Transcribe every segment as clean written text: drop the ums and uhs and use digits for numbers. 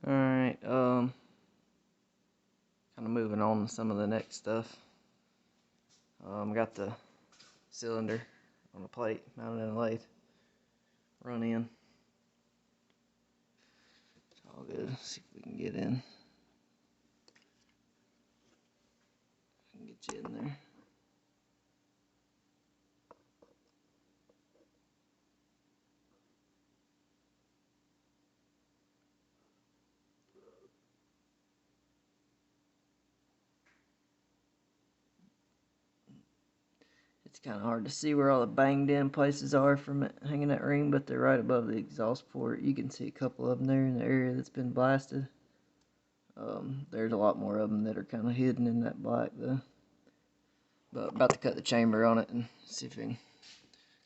Alright, kind of moving on to some of the next stuff. Got the cylinder on a plate mounted in a lathe. Run in. It's all good. Let's see if we can get in. I can get you in there. It's kind of hard to see where all the banged in places are from it hanging that ring, but they're right above the exhaust port. You can see a couple of them there in the area that's been blasted. There's a lot more of them that are kind of hidden in that black though. But about to cut the chamber on it and see if we can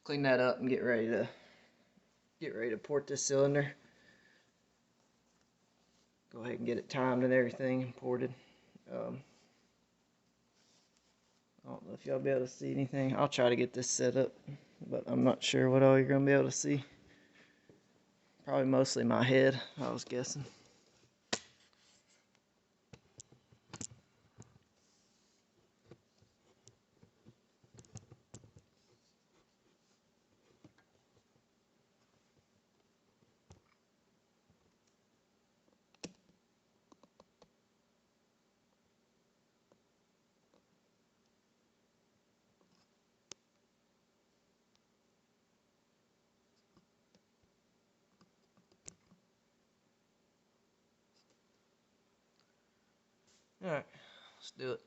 clean that up and get ready to port this cylinder. Go ahead and get it timed and everything and ported. I don't know if y'all be able to see anything. I'll try to get this set up, but I'm not sure what all you're gonna be able to see. Probably mostly my head, I was guessing. Alright, let's do it.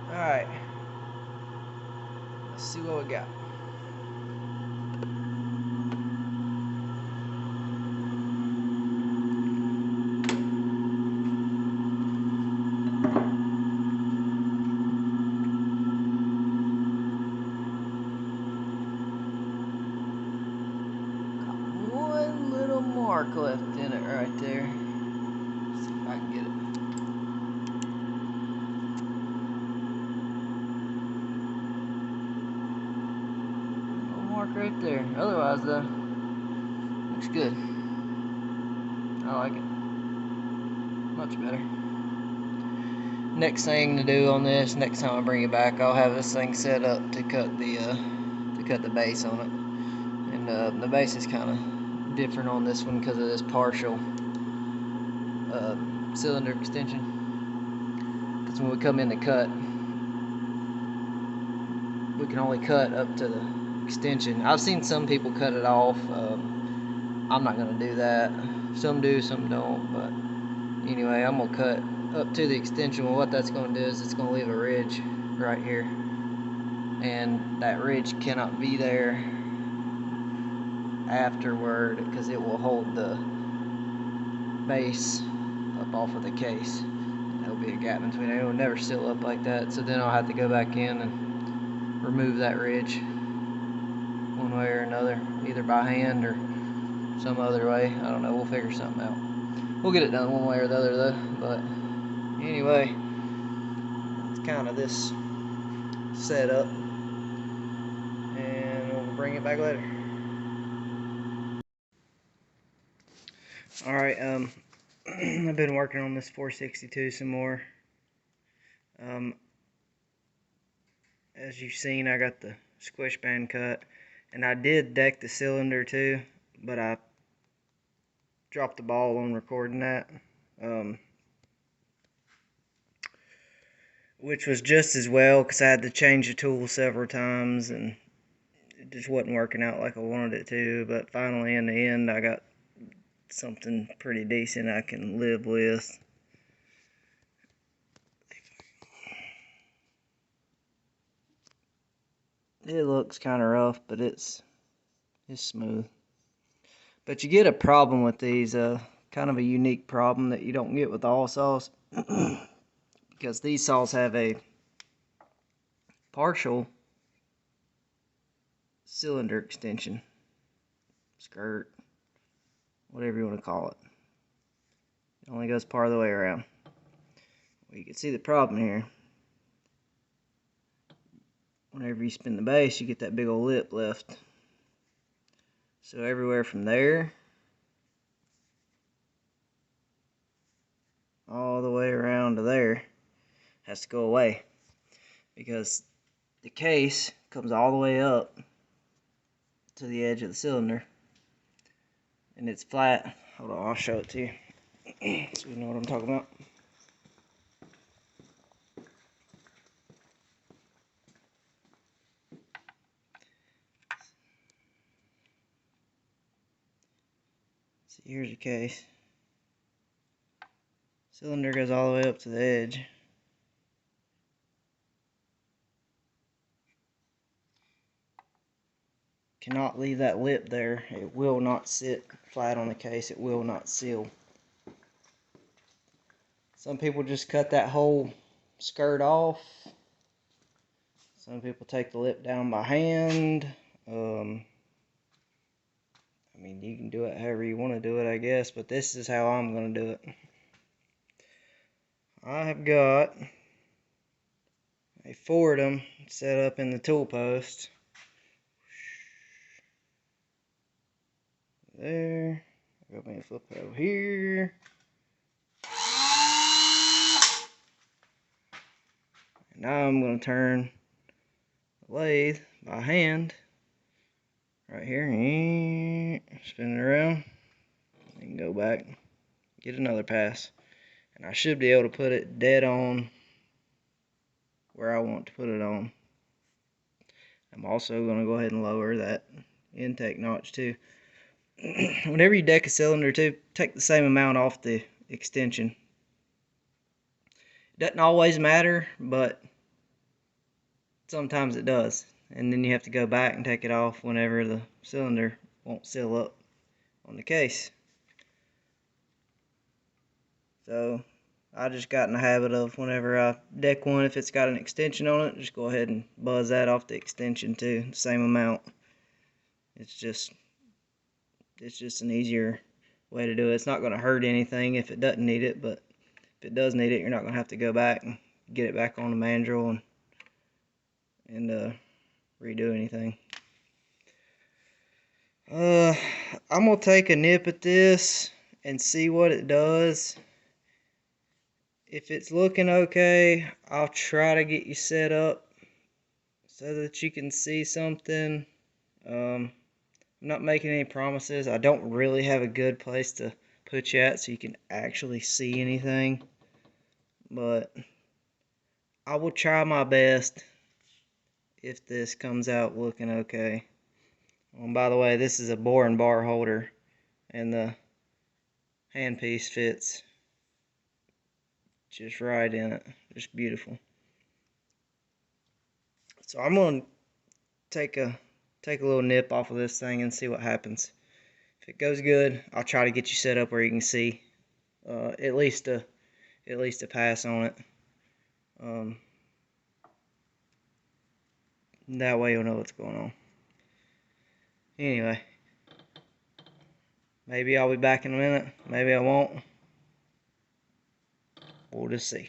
Alright, let's see what we got. Got one little mark left in it right there. Let's see if I can get it. right there. Otherwise, though, looks good. I like it. Much better. Next thing to do on this, next time I bring it back, I'll have this thing set up to cut the base on it. And the base is kind of different on this one because of this partial cylinder extension. Because when we come in to cut, we can only cut up to the extension. I've seen some people cut it off. I'm not going to do that. Some do, some don't. But anyway, I'm going to cut up to the extension. Well, what that's going to do is it's going to leave a ridge right here. And that ridge cannot be there afterward because it will hold the base up off of the case. There'll be a gap between it. It will never seal up like that. So then I'll have to go back in and remove that ridge one way or another, either by hand or some other way. I don't know. We'll figure something out. We'll get it done one way or the other, though. But anyway, it's kind of this setup, and we'll bring it back later. All right. I've been working on this 462 some more. As you've seen, I got the squish band cut, and I did deck the cylinder too, but I dropped the ball on recording that, which was just as well because I had to change the tool several times and it just wasn't working out like I wanted it to. But finally, in the end, I got something pretty decent I can live with. It looks kind of rough, but it's smooth. But you get a problem with these, kind of a unique problem that you don't get with all saws, because these saws have a partial cylinder extension, skirt, whatever you want to call it. It only goes part of the way around. Well, you can see the problem here. Whenever you spin the base, you get that big old lip left. So everywhere from there all the way around to there has to go away, because the case comes all the way up to the edge of the cylinder and it's flat. Hold on, I'll show it to you so you know what I'm talking about. So here's your case. Cylinder goes all the way up to the edge. Cannot leave that lip there. It will not sit flat on the case. It will not seal. Some people just cut that whole skirt off. Some people take the lip down by hand. I mean, you can do it however you want to do it, I guess, but this is how I'm going to do it. I have got a Fordham set up in the tool post. There. Got me a flip over here. And now I'm going to turn the lathe by hand right here. Spin it around. And go back. Get another pass. And I should be able to put it dead on where I want to put it on. I'm also going to go ahead and lower that intake notch too. Whenever you deck a cylinder too, take the same amount off the extension. It doesn't always matter, but sometimes it does. And then you have to go back and take it off whenever the cylinder won't seal up on the case. So I just got in the habit of whenever I deck one, if it's got an extension on it, just go ahead and buzz that off the extension too, the same amount. It's just an easier way to do it. It's not going to hurt anything if it doesn't need it, but if it does need it, you're not going to have to go back and get it back on the mandrel and redo anything. I'm gonna take a nip at this and see what it does. If it's looking okay, I'll try to get you set up so that you can see something. I'm not making any promises. I don't really have a good place to put you at so you can actually see anything. But I will try my best if this comes out looking okay. By the way, this is a bore and bar holder, and the handpiece fits just right in it. Just beautiful. So I'm gonna take a little nip off of this thing and see what happens. If it goes good, I'll try to get you set up where you can see at least a pass on it. That way you'll know what's going on. Anyway, maybe I'll be back in a minute. Maybe I won't. We'll just see.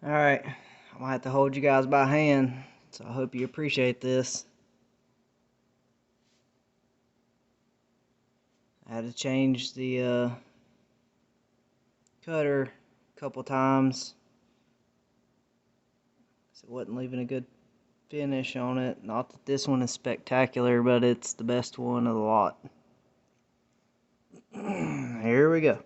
Alright, I'm gonna have to hold you guys by hand, so I hope you appreciate this. I had to change the cutter a couple times, so it wasn't leaving a good finish on it. Not that this one is spectacular, but it's the best one of the lot. Here we go.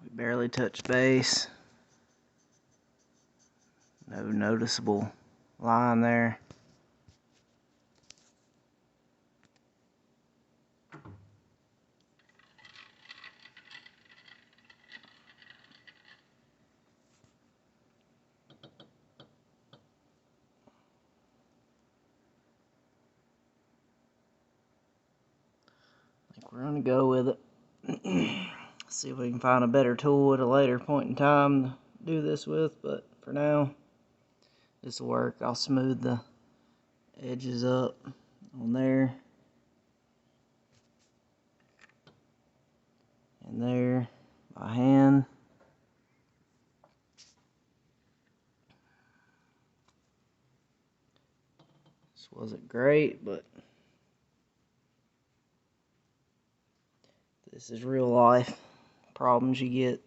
We barely touched base. No noticeable line there. I think we're gonna go with it. See if we can find a better tool at a later point in time to do this with, but for now, this will work. I'll smooth the edges up on there and there by hand. This wasn't great, but this is real life problems you get.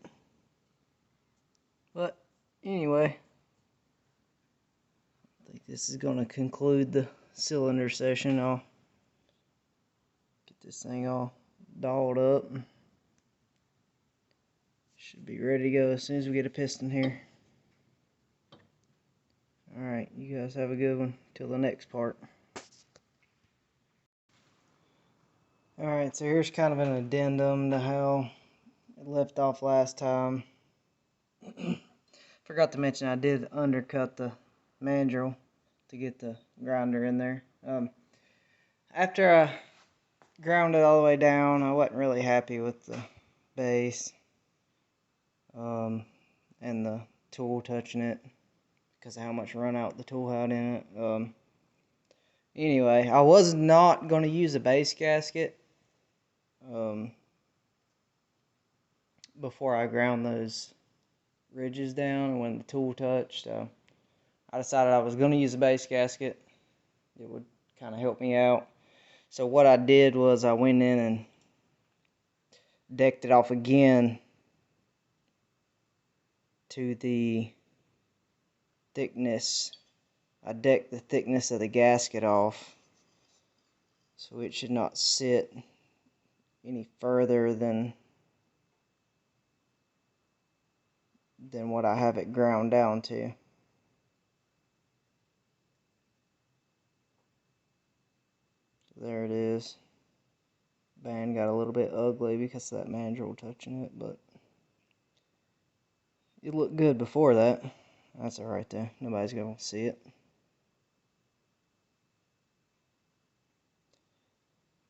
But anyway, I think this is going to conclude the cylinder session. I'll get this thing all dolled up. Should be ready to go as soon as we get a piston here. Alright, you guys have a good one. Till the next part. Alright, so here's kind of an addendum to how it left off last time. Forgot to mention I did undercut the mandrel to get the grinder in there. After I ground it all the way down, I wasn't really happy with the base and the tool touching it because of how much run out the tool had in it. Anyway, I was not going to use a base gasket. before I ground those ridges down and when the tool touched. I decided I was going to use a base gasket. It would kind of help me out. So what I did was I went in and decked it off again to the thickness. I decked the thickness of the gasket off, so it should not sit any further than what I have it ground down to. There it is. Band got a little bit ugly because of that mandrel touching it, but it looked good before that. That's alright though. Nobody's going to see it.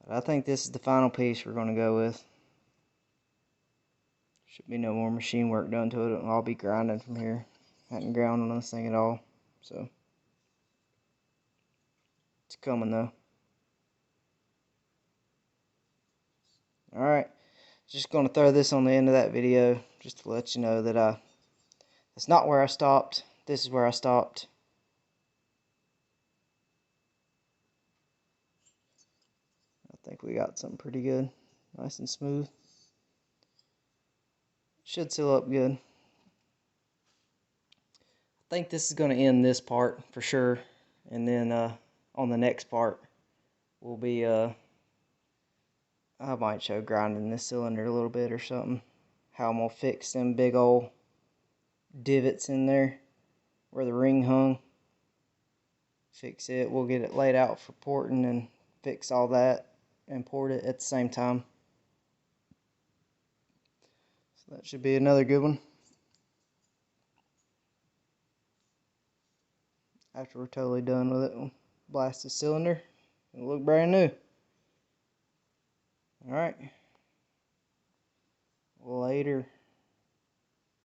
But I think this is the final piece we're going to go with. Should be no more machine work done to it. It'll all be grinding from here. Hadn't ground on this thing at all. So it's coming though. Alright. Just going to throw this on the end of that video just to let you know that that's not where I stopped. This is where I stopped. I think we got something pretty good. Nice and smooth. Should seal up good. I think this is going to end this part for sure. And then on the next part will be I might show grinding this cylinder a little bit or something. How I'm going to fix them big old divots in there where the ring hung. Fix it. We'll get it laid out for porting and fix all that and port it at the same time. So that should be another good one. After we're totally done with it, we'll blast the cylinder. It'll look brand new. Alright. Later.